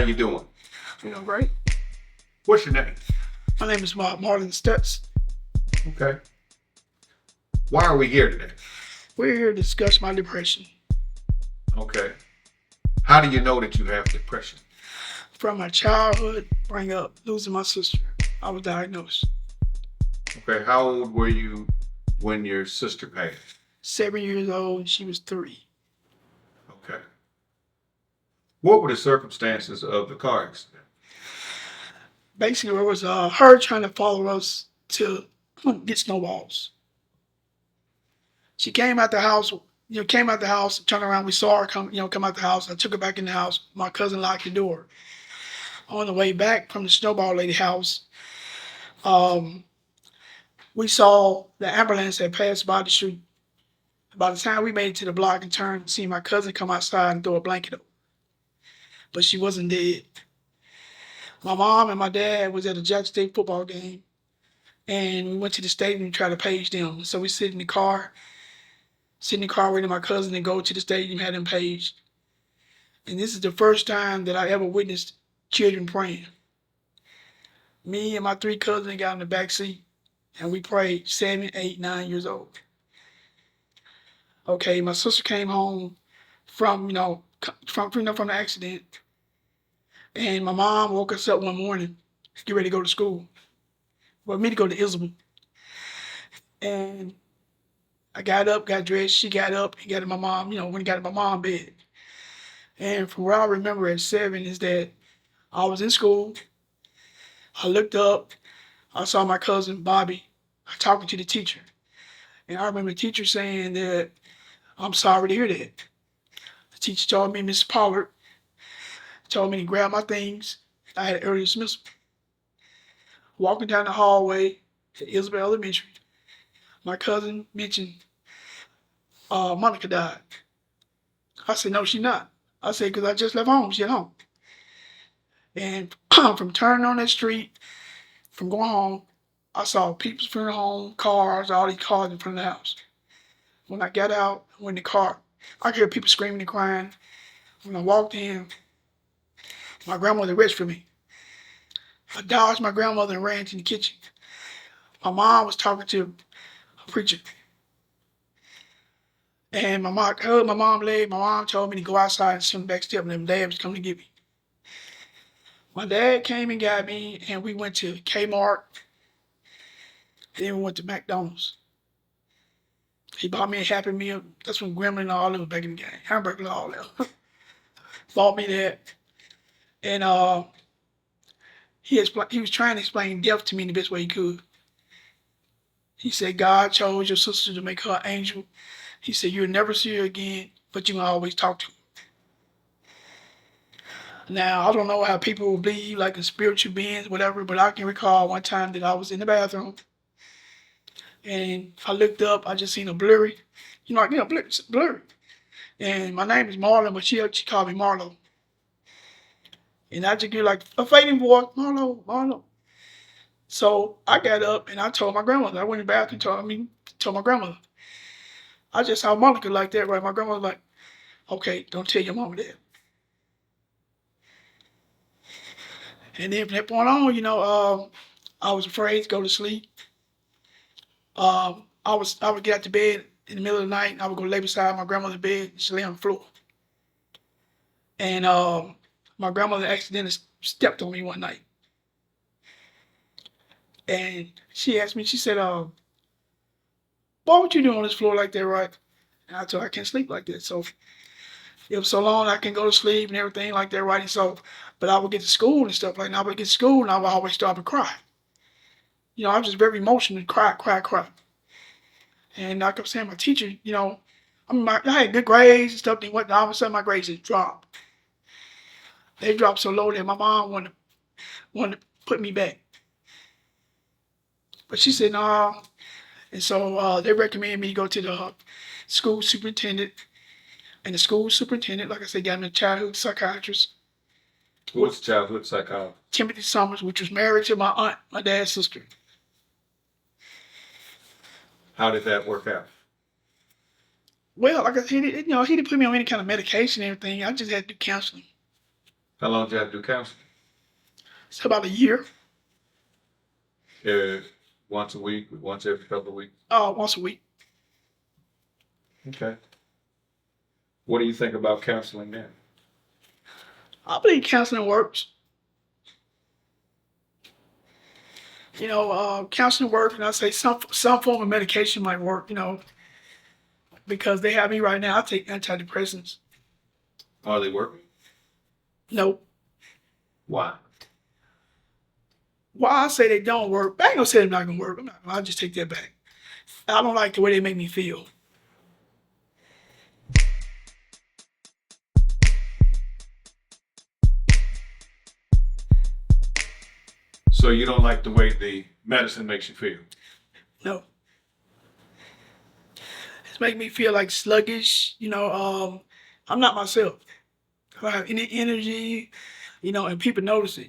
you doing? You know, great. What's your name? My name is Marland Stutts. Okay. Why are we here today? We're here to discuss my depression. Okay. How do you know that you have depression? From my childhood, bring up losing my sister, I was diagnosed. Okay. How old were you when your sister passed? 7 years old, and she was 3. Okay. What were the circumstances of the car accident? Basically, it was her trying to follow us to get snowballs. She came out the house, came out the house, turned around, we saw her come out the house. I took her back in the house. My cousin locked the door. On the way back from the snowball lady house, um, we saw the ambulance that passed by the street. By the time we made it to the block and turned, see my cousin come outside and throw a blanket over. But she wasn't dead. My mom and my dad was at a Jack State football game, and we went to the stadium and tried to page them. So we sit in the car waiting for my cousin to go to the stadium, had them paged. And this is the first time that I ever witnessed children praying. Me and my 3 cousins got in the back seat, and we prayed 7, 8, 9 years old. Okay, my sister came home from the accident, and my mom woke us up one morning, get ready to go to school. Well, me to go to Isabel. And I got up, got dressed, she got up and got in my mom, went and got in my mom bed. And from what I remember at 7 is that I was in school. I looked up, I saw my cousin Bobby talking to the teacher. And I remember the teacher saying that, "I'm sorry to hear that." The teacher told me, Miss Pollard, told me to grab my things. I had early dismissal. Walking down the hallway to Isabel Elementary, my cousin mentioned Monica died. I said, "No, she's not." I said, "Because I just left home. She at home." And from turning on that street, from going home, I saw people's funeral home, cars, all these cars in front of the house. When I got out, went in the car, I could hear people screaming and crying. When I walked in, my grandmother reached for me. I dodged my grandmother and ran to the kitchen. My mom was talking to a preacher. And my mom hugged my mom's leg. My mom told me to go outside and swim back step, and them dad was coming to get me. My dad came and got me, and we went to Kmart, and then we went to McDonald's. He bought me a Happy Meal. That's when Gremlin and all that was back in the game. Hamburger and all that. Bought me that. And he was trying to explain death to me in the best way he could. He said, "God chose your sister to make her an angel." He said, "You'll never see her again, but you can always talk to her." Now, I don't know how people will believe, like in spiritual beings, whatever, but I can recall one time that I was in the bathroom and I looked up, I just seen a blurry, blurry. And my name is Marlon, but she called me Marlo. And I just get like a fading voice, "Marlo, Marlo." So I got up and I told my grandmother. I went in the bathroom, told my grandmother. I just saw Monica like that, right? My grandmother was like, "Okay, don't tell your mama that." And then from that point on, I was afraid to go to sleep. I would get out to bed in the middle of the night, and I would go lay beside my grandmother's bed. She lay on the floor. And my grandmother accidentally stepped on me one night. And she asked me, she said, "Why would you do on this floor like that, right?" And I told her, "I can't sleep like that." So it was so long I can go to sleep and everything like that, right? And so, but I would get to school and stuff like that. I would get to school and I would always stop and cry. I was just very emotional, cry, cry, cry. And like I'm saying, my teacher, I had good grades and stuff. Then all of a sudden my grades just dropped. They dropped so low that my mom wanted to put me back. But she said, "No." And so they recommended me to go to the school superintendent. And the school superintendent, like I said, got me a childhood psychiatrist, Who was childhood psychologist? Timothy Summers, which was married to my aunt, my dad's sister. How did that work out? Well, like I said, he didn't put me on any kind of medication or anything. I just had to do counseling. How long did you have to do counseling? It's about a year, Once a week, once every couple of weeks? once a week. Okay. What do you think about counseling now? I believe counseling works. Counseling works, and I say some form of medication might work. Because they have me right now. I take antidepressants. Are they working? No, Why? why I say they don't work? I ain't gonna say they're not gonna work. I'll just take that back. I don't like the way they make me feel. So you don't like the way the medicine makes you feel? No, it's making me feel like sluggish. I'm not myself. I don't have any energy. And people notice it.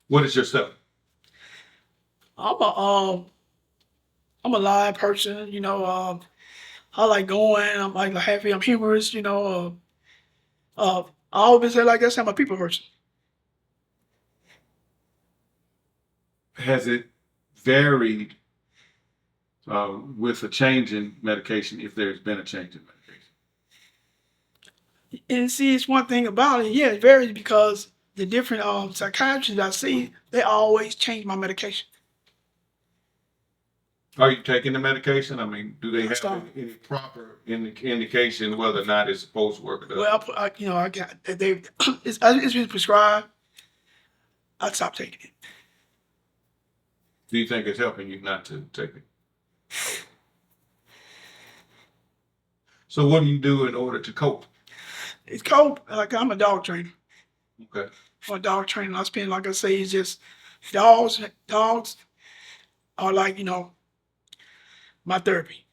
What is yourself? I'm a um, I'm a live person. I like going. I'm like happy. I'm humorous. I always say like I said, I'm a people person. Has it varied with a change in medication, if there's been a change in medication? And see, it's one thing about it. Yeah, it varies because the different psychiatrists I see, they always change my medication. Are you taking the medication? I mean, do they have Stop. any proper indication whether or not it's supposed to work or Well, not? I got they. It's been prescribed. I stopped taking it. Do you think it's helping you not to take it? So what do you do in order to cope? It's cold. Like I'm a dog trainer. Okay. I'm a dog trainer. I spend, like I say, it's just dogs. Dogs are like my therapy.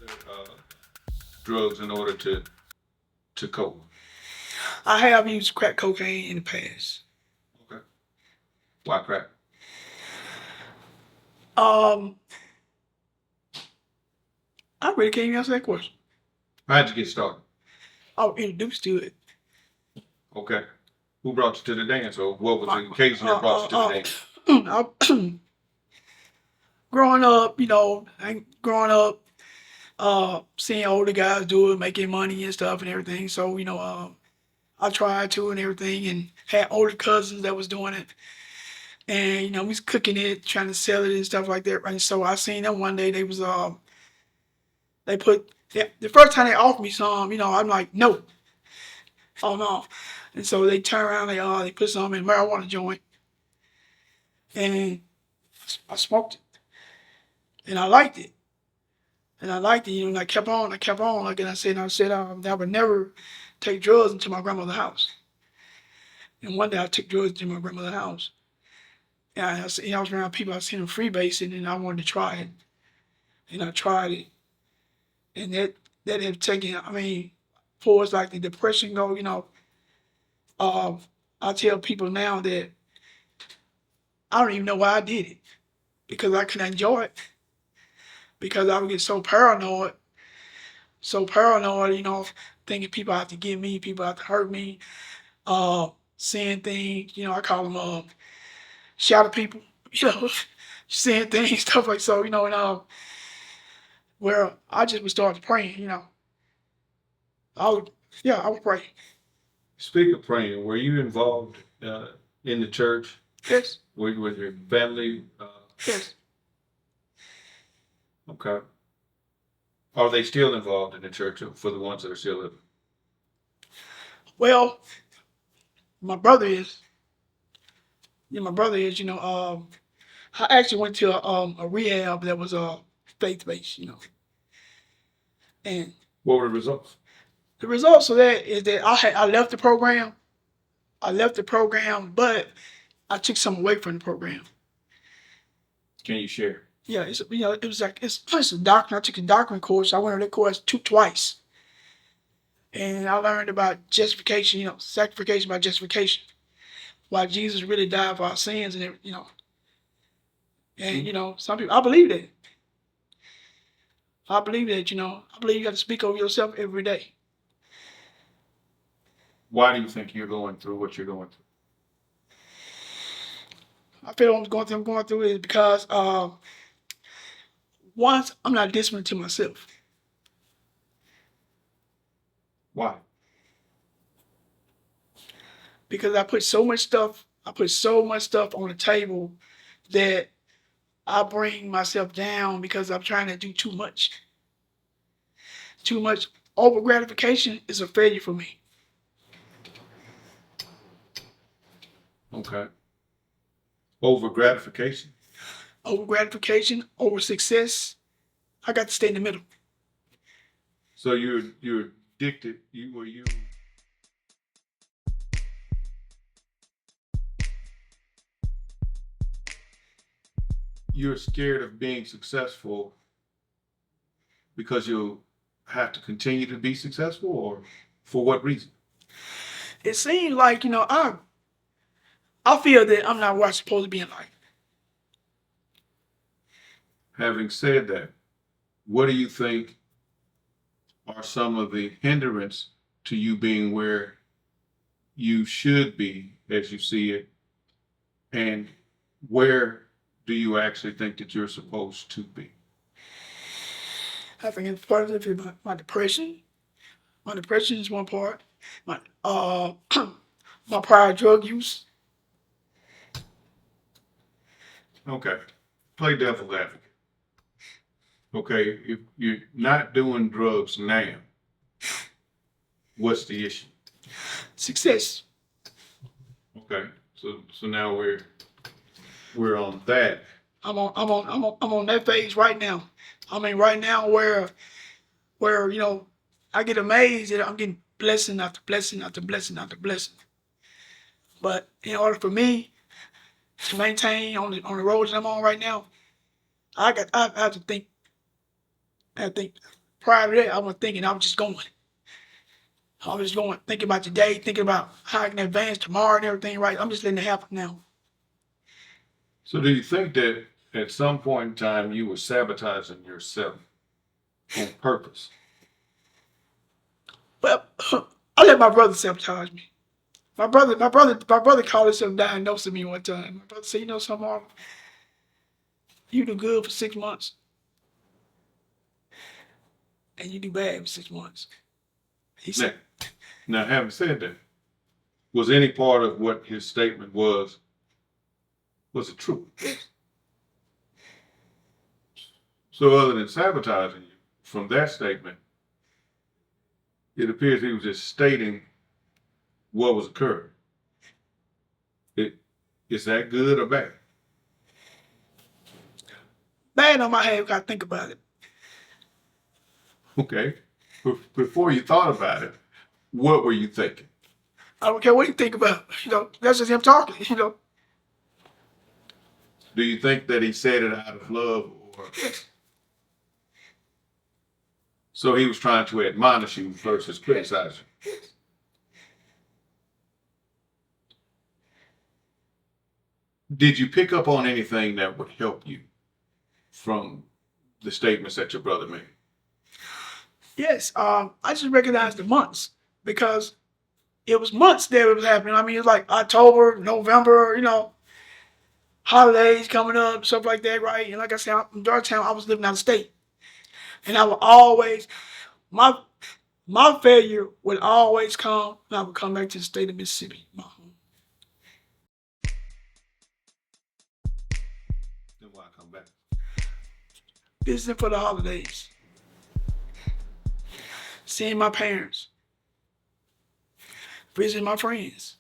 Uh, Drugs in order to cope. I have used crack cocaine in the past. Okay. Why crack? Um, I really can't even answer that question. How'd you get started? I was introduced to it. Okay. Who brought you to the dance, or what was My, the occasion that brought you to the dance? growing up, seeing older guys do it, making money and stuff and everything. So, I tried to and everything, and had older cousins that was doing it. And, we was cooking it, trying to sell it and stuff like that. And so I seen them one day, they put, the first time they offered me some, I'm like, no, oh no. And so they turn around, they put some in marijuana joint, and I smoked it, and I liked it. And I liked it, and I kept on, like I said, I would never take drugs into my grandmother's house. And one day I took drugs to my grandmother's house. And I was around people, I seen them freebasing, and I wanted to try it. And I tried it. And that had taken, for as like the depression go, I tell people now that I don't even know why I did it. Because I couldn't enjoy it. Because I would get so paranoid, thinking people have to get me, people have to hurt me, seeing things, I call them shadow people, you know, seeing things, stuff like so, and where I just would start praying, I would, yeah, I would pray. Speak of praying, were you involved in the church? Yes, Were you with your family? yes. Okay. Are they still involved in the church for the ones that are still living? Well, my brother is. Yeah, my brother is. I actually went to a rehab that was faith based. And What were the results? the results of that is that I left the program. I left the program, but I took some away from the program. Can you share? Yeah, it was like it's a doctrine. I took a doctrine course. I went on that course twice, and I learned about justification. Sanctification by justification. Why Jesus really died for our sins, and some people I believe that. I believe that, I believe you got to speak over yourself every day. Why do you think you're going through what you're going through? I feel what I'm going through is because once I'm not disciplined to myself. Why? Because I put so much stuff on the table that I bring myself down because I'm trying to do too much. Too much over gratification is a failure for me. Okay. Over gratification. Over gratification, over success. I got to stay in the middle. So you're addicted. You're scared of being successful because you'll have to continue to be successful, or for what reason? It seems like, I feel that I'm not where I'm supposed to be in life. Having said that, what do you think are some of the hindrance to you being where you should be as you see it, and where do you actually think that you're supposed to be? I think it's part of it, my depression. My depression is one part. My my prior drug use. Okay. Play devil's advocate. Okay, if you're not doing drugs now, what's the issue? Success. Okay, so now we're on that. I'm on that phase right now. I mean, right now where I get amazed that I'm getting blessing after blessing after blessing after blessing. But in order for me to maintain on the road that I'm on right now, I have to think. I think prior to that, I was thinking I was just going. I was just going, thinking about today, thinking about how I can advance tomorrow and everything. Right, I'm just letting it happen now. So do you think that at some point in time you were sabotaging yourself on purpose? Well, I let my brother sabotage me. My brother called himself diagnosing me one time. My brother said, "You know something, Marlon? You do good for 6 months, and you do bad for 6 months." He Now, said, now having said that, was any part of what his statement was it true? So other than sabotaging you, from that statement, it appears he was just stating what was occurring. Is that good or bad? "Bad on my head. Gotta think about it." Okay. Before you thought about it, what were you thinking? I don't care what you think about. That's just him talking. Do you think that he said it out of love, or so he was trying to admonish you versus criticize you? Did you pick up on anything that would help you from the statements that your brother made? Yes, I just recognized the months because it was months that it was happening. I mean, it's like October, November, holidays coming up, stuff like that, right? And like I said, in Georgetown, I was living out of state, and I would always my my failure would always come when I would come back to the state of Mississippi, my home. Then why come back? Visiting for the holidays, seeing my parents, visiting my friends.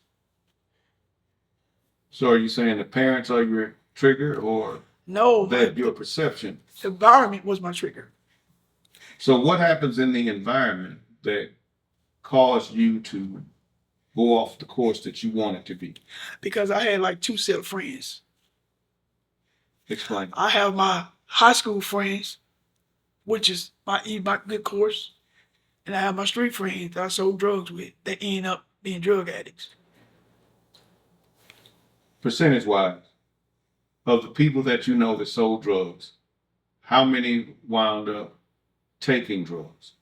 So are you saying the parents are your trigger, or No, that your perception? the environment was my trigger. So what happens in the environment that caused you to go off the course that you wanted to be? Because I had like two set of friends. Explain. I have my high school friends, which is my good course, and I have my street friends that I sold drugs with that end up being drug addicts. Percentage wise, of the people that you know that sold drugs, how many wound up taking drugs?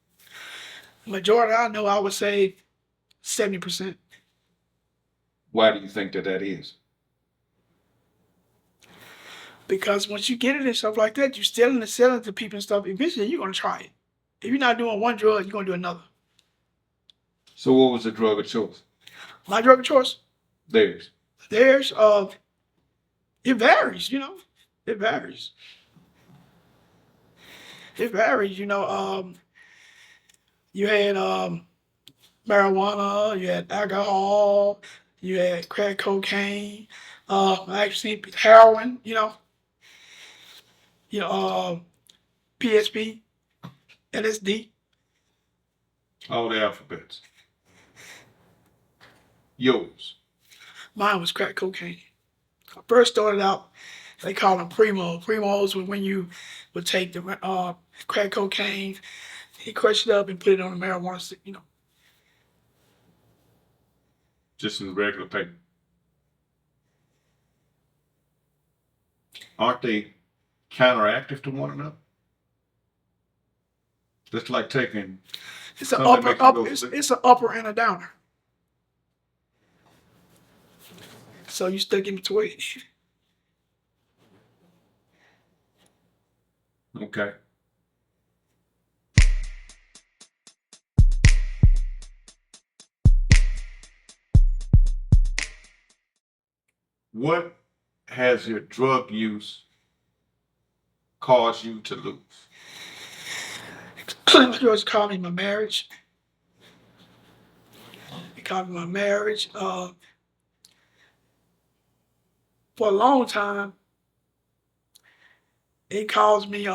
Majority I know, I would say 70%. Why do you think that that is? Because once you get it and stuff like that, you're stealing and selling to people and stuff. Eventually, you're gonna try it. If you're not doing one drug, you're gonna do another. So what was the drug of choice? My drug of choice, Theirs. there's it varies. It varies. It varies. You had marijuana, you had alcohol, you had crack cocaine, I actually heroin. PSP, LSD. All the alphabets. Yours. Mine was crack cocaine. I first started out, they call them primo. Primos was when you would take the crack cocaine, you crush it up and put it on the marijuana stick. Just in regular paper. Aren't they counteractive to one another? Just like taking It's an something that upper, makes you go sleep. it's an upper and a downer. So you stuck in between. Okay. What has your drug use caused you to lose? It was called me my marriage. It called me my marriage. For a long time, it caused me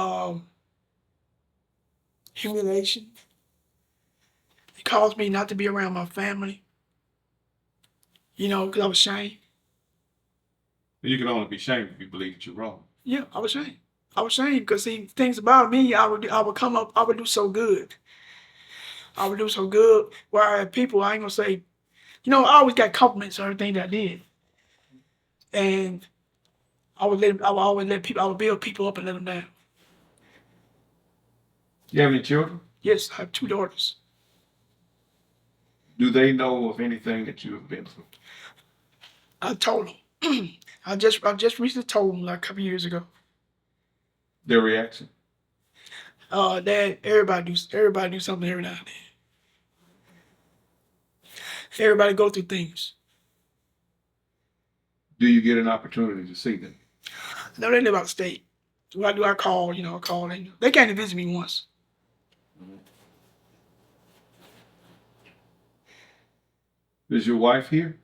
humiliation. It caused me not to be around my family. Because I was ashamed. You can only be shamed if you believe that you're wrong. Yeah, I was ashamed. I was ashamed because see things about me, I would come up, I would do so good. I would do so good. Where I had people, I ain't gonna say, I always got compliments on everything that I did, and I would always let people, I would build people up and let them down. You have any children? Yes, I have 2 daughters. Do they know of anything that you have been through? I told them. I just recently told them like a couple years ago. Their reaction? Dad, everybody do something every now and then. Everybody go through things. Do you get an opportunity to see them? No, they live out of state. So what I do, I call, I call. They came to visit me once. Is your wife here?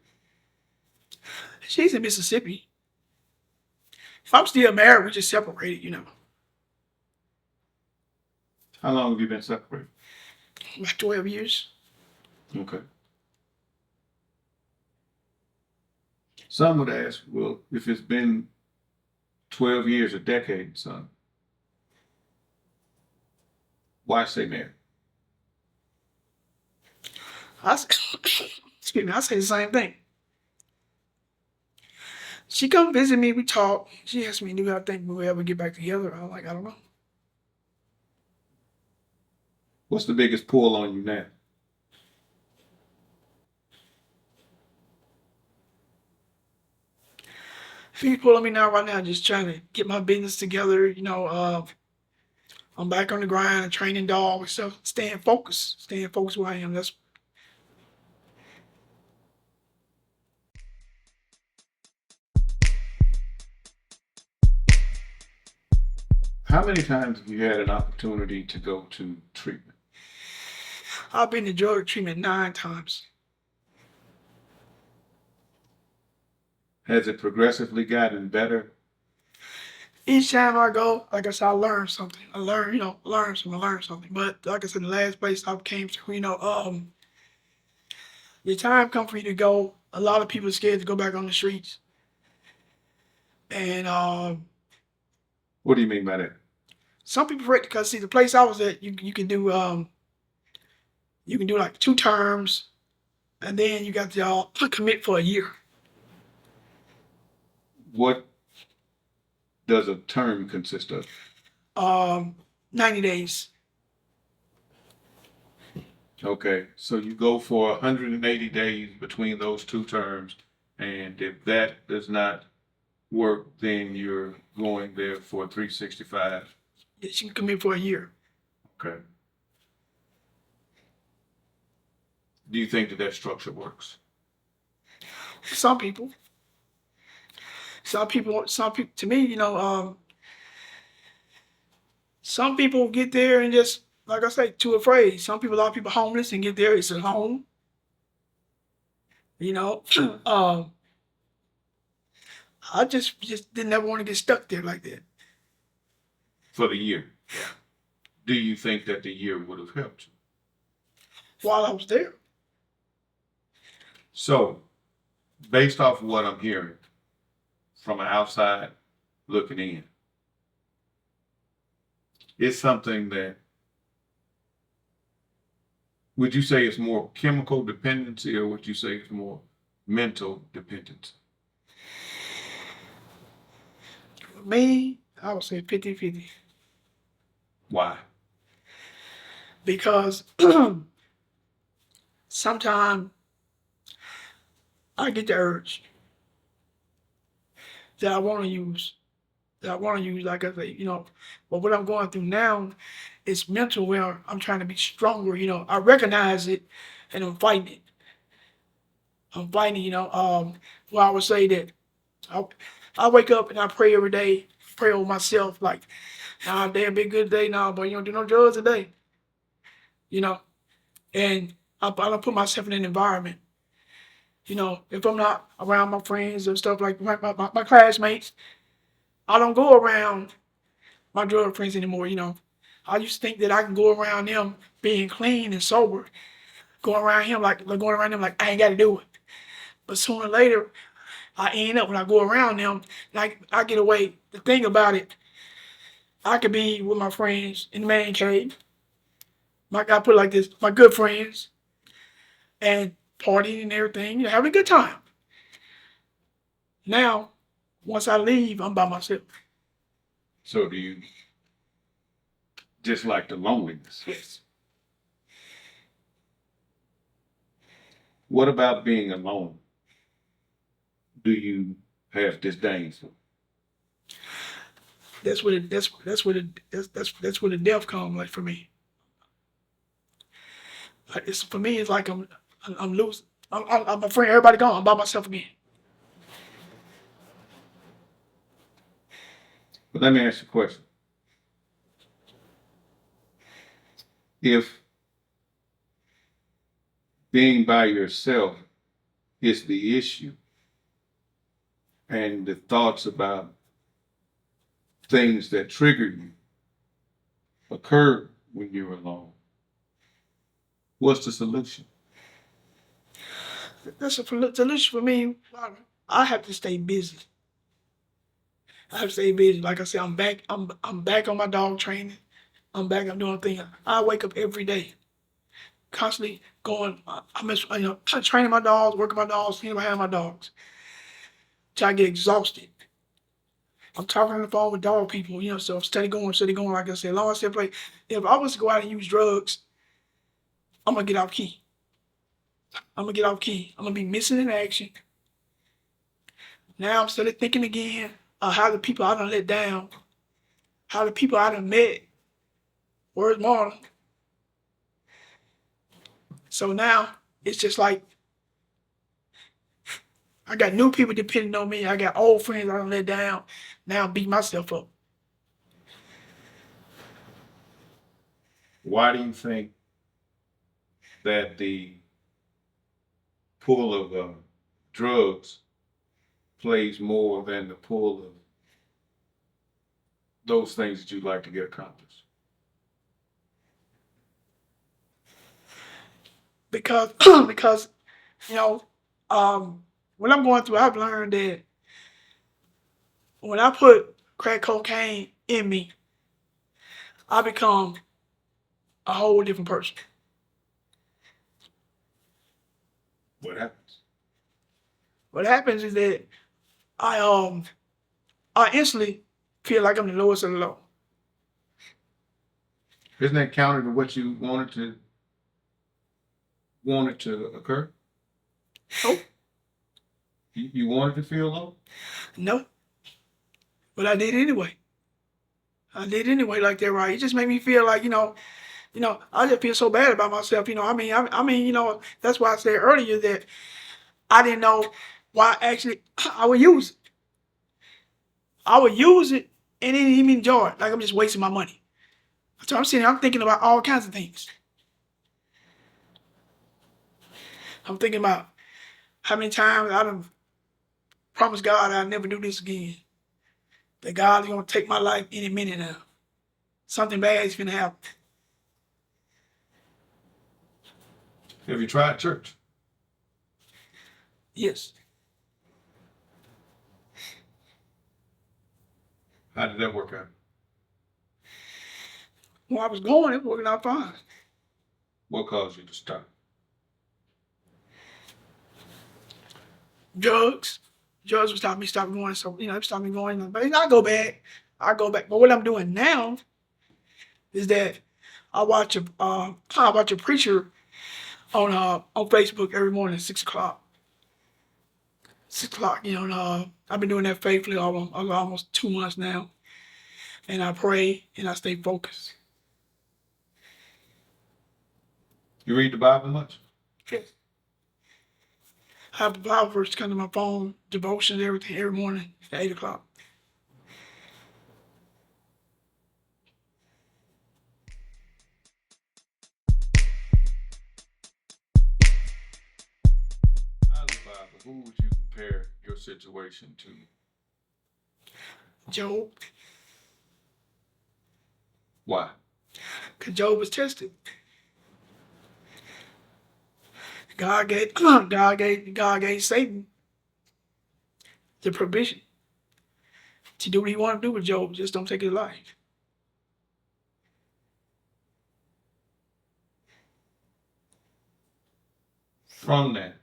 She's in Mississippi. If I'm still married, we just separated. How long have you been separated? About 12 years. Okay. Some would ask, well, if it's been 12 years, a decade, son, why stay married? Excuse me, I say the same thing. She come visit me, we talk. She asked me, do I think we'll ever get back together? I'm like, I don't know. What's the biggest pull on you now? People on me now, right now, just trying to get my business together. I'm back on the grind, training dogs, so staying focused where I am. That's How many times have you had an opportunity to go to treatment? I've been to drug treatment 9 times. Has it progressively gotten better? Each time I go, like I said, I learn something. I learn, learn something. But like I said, the last place I came to, the time come for you to go. A lot of people are scared to go back on the streets. And What do you mean by that? some people afraid because see the place I was at, you can do like 2 terms, and then you got to commit for a year. What does a term consist of? 90 days. Okay, so you go for 180 days between those two terms, and if that does not work, then you're going there for 365. Yeah, she can come in for a year. Okay. Do you think that that structure works? Some people, some people. To me, some people get there and just, like I say, too afraid. Some people, a lot of people homeless and get there, it's a home. You know, um, I just didn't ever want to get stuck there like that. For the year? Do you think that the year would have helped you? While I was there, So, based off of what I'm hearing from an outside looking in, it's something that, would you say it's more chemical dependency or would you say it's more mental dependency? for me, I would say 50-50. Why? Because sometimes I get the urge that I want to use, like I say, but what I'm going through now is mental, where I'm trying to be stronger. I recognize it and I'm fighting it. Well, I would say that I, I wake up and I pray every day, pray over myself, like, nah, today be a good day now, but you don't do no drugs today, you know, and I don't put myself in an environment. If I'm not around my friends and stuff like my classmates, I don't go around my drug friends anymore. I used to think that I can go around them being clean and sober, going around them like I ain't got to do it. But sooner or later, I end up when I go around them, like I get away. The thing about it, I could be with my friends in the man cave. I put it like this: my good friends and partying and everything, having a good time. Now, once I leave, I'm by myself. So, do you just like the loneliness? Yes. What about being alone? Do you have disdain for? That's where the death comes. Like for me, it's like I'm losing. I'm my friend. Everybody gone. I'm by myself again. But let me ask you a question. If being by yourself is the issue and the thoughts about things that trigger you occur when you're alone, what's the solution? That's a solution for me. I have to stay busy. I have to stay busy. Like I said, I'm back. I'm back on my dog training. I'm back. I'm doing things. I wake up every day, constantly going. Training my dogs, working my dogs, seeing behind my dogs, till I get exhausted. I'm talking on the phone with dog people, so steady going, steady going. Like I said, long as I stay play. If I was to go out and use drugs, I'm gonna get off key. I'm gonna get off key. I'm gonna be missing in action. Now I'm started thinking again of how the people I done let down, how the people I done met, where's Marlon? So now it's just like I got new people depending on me. I got old friends I done let down. Now I'm beating myself up. Why do you think that the pull of drugs plays more than the pull of those things that you'd like to get accomplished? Because because you know, what I'm going through, I've learned that when I put crack cocaine in me, I become a whole different person. What happens? What happens is that I um I instantly feel like I'm the lowest of the low. Isn't that counter to what you wanted to want it to occur? Nope. You wanted to feel low? No. But I did anyway. I did anyway like that, right? It just made me feel like, I just feel so bad about myself. That's why I said earlier that I didn't know why actually I would use it. I would use it and didn't even enjoy it. Like I'm just wasting my money. So I'm sitting here, I'm thinking about all kinds of things. I'm thinking about how many times I done promised God I'd never do this again. That God is gonna take my life any minute now. Something bad is gonna happen. Have you tried church? Yes. How did that work out? When I was going, it was working out fine. What caused you to stop? Drugs. Drugs would stop me going. So, it stopped me going. But I go back. I go back. But what I'm doing now is that I watch a preacher on Facebook every morning at 6 o'clock. 6 o'clock, and I've been doing that faithfully almost 2 months now. And I pray and I stay focused. You read the Bible much? Yes. I have a Bible verse come to my phone, devotions, everything every morning at 8 o'clock. Out of the Bible, who would you compare your situation to? Job, Why? because Job was tested. God gave Satan the provision to do what he wanted to do with Job. Just don't take his life. From that,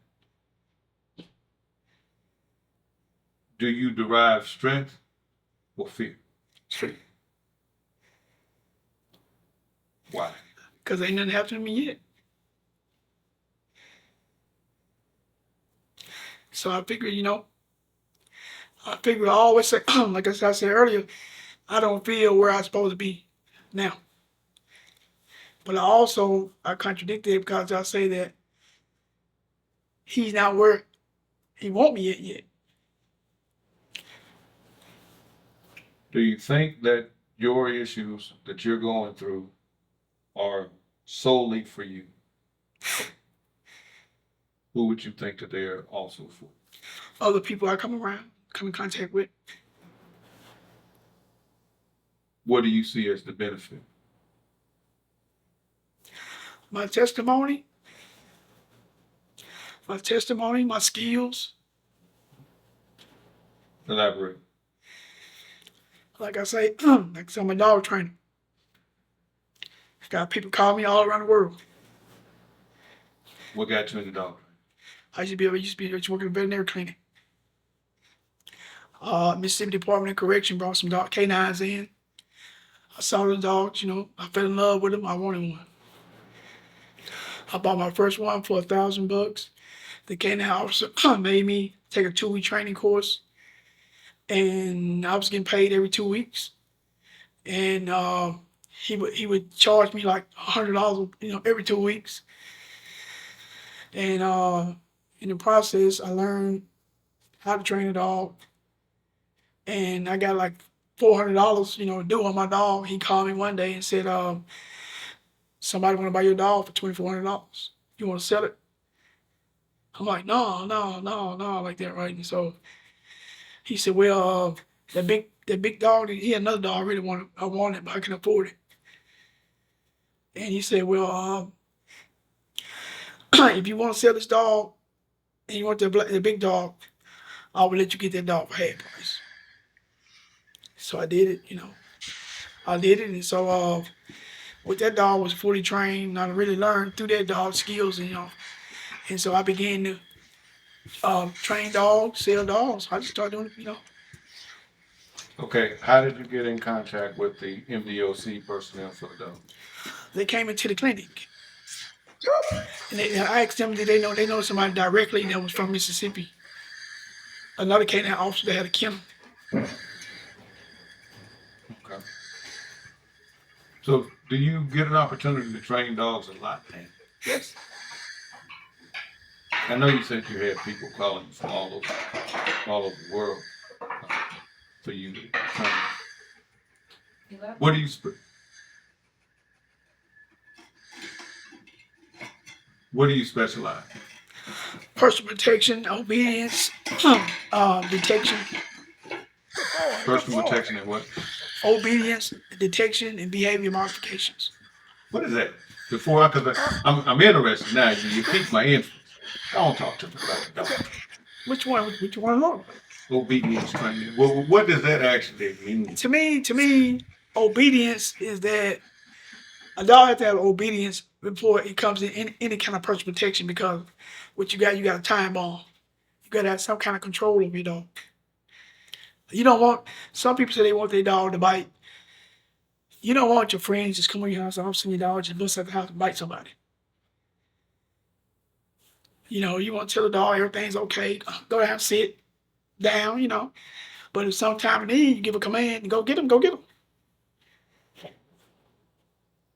do you derive strength or fear? Why? Because ain't nothing happened to me yet. So I figure, I always say, like I said earlier, I don't feel where I'm supposed to be now. But I contradict it because I say that he's not where he want me yet. Do you think that your issues that you're going through are solely for you? Who would you think that they are also for? Other people I come in contact with. What do you see as the benefit? My testimony, my skills. Elaborate. Like I say, I'm a dog trainer. Got people call me all around the world. What got you in the dog? I used to be working at a veterinary clinic. Mississippi Department of Correction brought some dog canines in. I saw the dogs, I fell in love with them. I wanted one. I bought my first one for $1,000. The canine officer made me take a 2-week training course, and I was getting paid every 2 weeks. And he would charge me like $100, every 2 weeks. And in the process, I learned how to train a dog, and I got like $400, due on my dog. He called me one day and said, somebody want to buy your dog for $2,400. You want to sell it? I'm like, no, like that, right? And so he said, well, that big dog, he had another dog I wanted, but I can afford it. And he said, well, if you want to sell this dog and you want the big dog, I will let you get that dog for half price. So I did it, I did it. And so with that dog was fully trained. I really learned through that dog skills, and so I began to train dogs, sell dogs. I just started doing it. Okay, how did you get in contact with the MDOC personnel for the dog? They came into the clinic. And I asked them, did they know somebody directly that was from Mississippi? Another canine officer that had a kennel. Okay. So, do you get an opportunity to train dogs a lot, man? Yes. I know you said you had people calling you from all over the world for you to train. What do you What do you specialize? Personal protection, obedience, detection, Personal protection and what? obedience, detection, and behavior modifications. What is that? Before I, cause I'm interested now. You piqued my interest. Don't talk to me about the dog. Which one? Which one? More? Obedience training. Well, what does that actually mean? To me, obedience is that a dog has to have obedience before it comes in any kind of personal protection, because what you got a time bomb. You got to have some kind of control over your dog. You don't want, some people say they want their dog to bite. You don't want your friends just come to your house and all of a sudden your dog just bust out the house and bite somebody. You know, you want to tell the dog everything's okay, go down, sit down, you know. But if sometime in need, you give a command and go get him, go get him.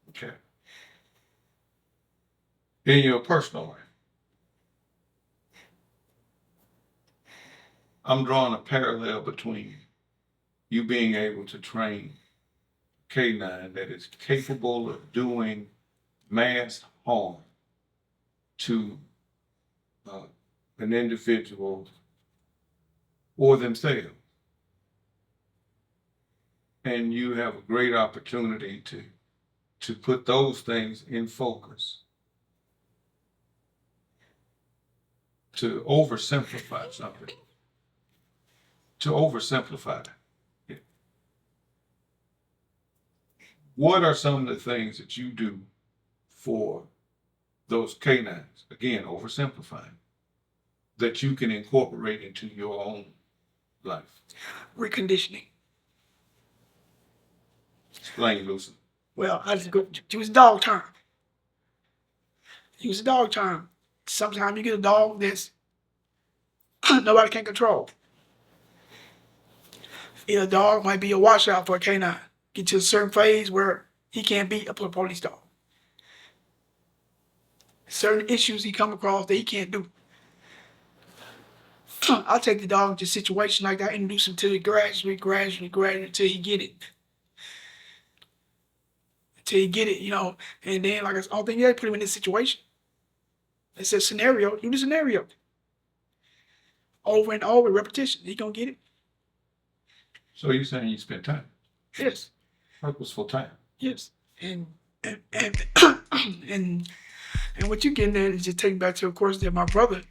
Okay. In your personal life, I'm drawing a parallel between you being able to train a canine that is capable of doing mass harm to an individual or themselves. And you have a great opportunity to put those things in focus, to oversimplify something, to oversimplify it. What are some of the things that you do for those canines, again, oversimplifying, that you can incorporate into your own life? Reconditioning. Explain, Lucy. Well, I just go use a dog term. Use a dog term. Sometimes you get a dog that's nobody can control. A dog might be a washout for a canine. Get to a certain phase where he can't beat a police dog. Certain issues he come across that he can't do. I'll take the dog to a situation like that, introduce him to it gradually until he get it. Until you get it, you know, and then like I don't think you have to put him in this situation. It's a scenario, do the scenario. Over and over, repetition, he gonna get it. So you're saying you spend time? Yes. Purposeful time? Yes. And and what you getting at is just taking back to, of course, that my brother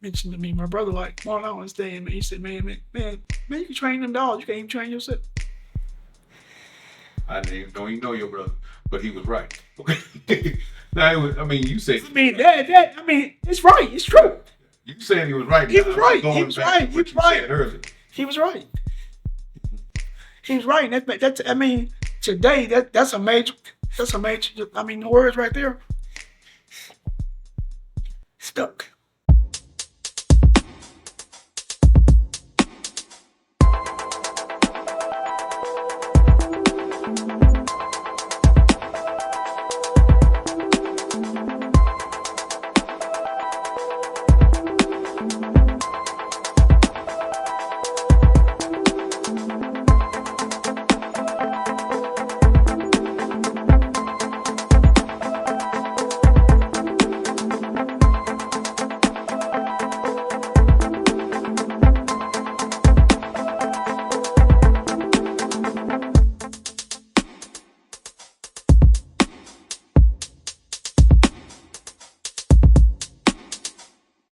mentioned to me. My brother like, well, I don't understand, man. He said, man, you can train them dogs, you can't even train yourself. I don't even know your brother, but he was right. Okay. Now, I mean, you said. I mean, it's right. It's true. You said he was right. He was right. He was right. He was right. He was right. He was right. That's. I mean, today that's a major. I mean, the words right there. Stuck.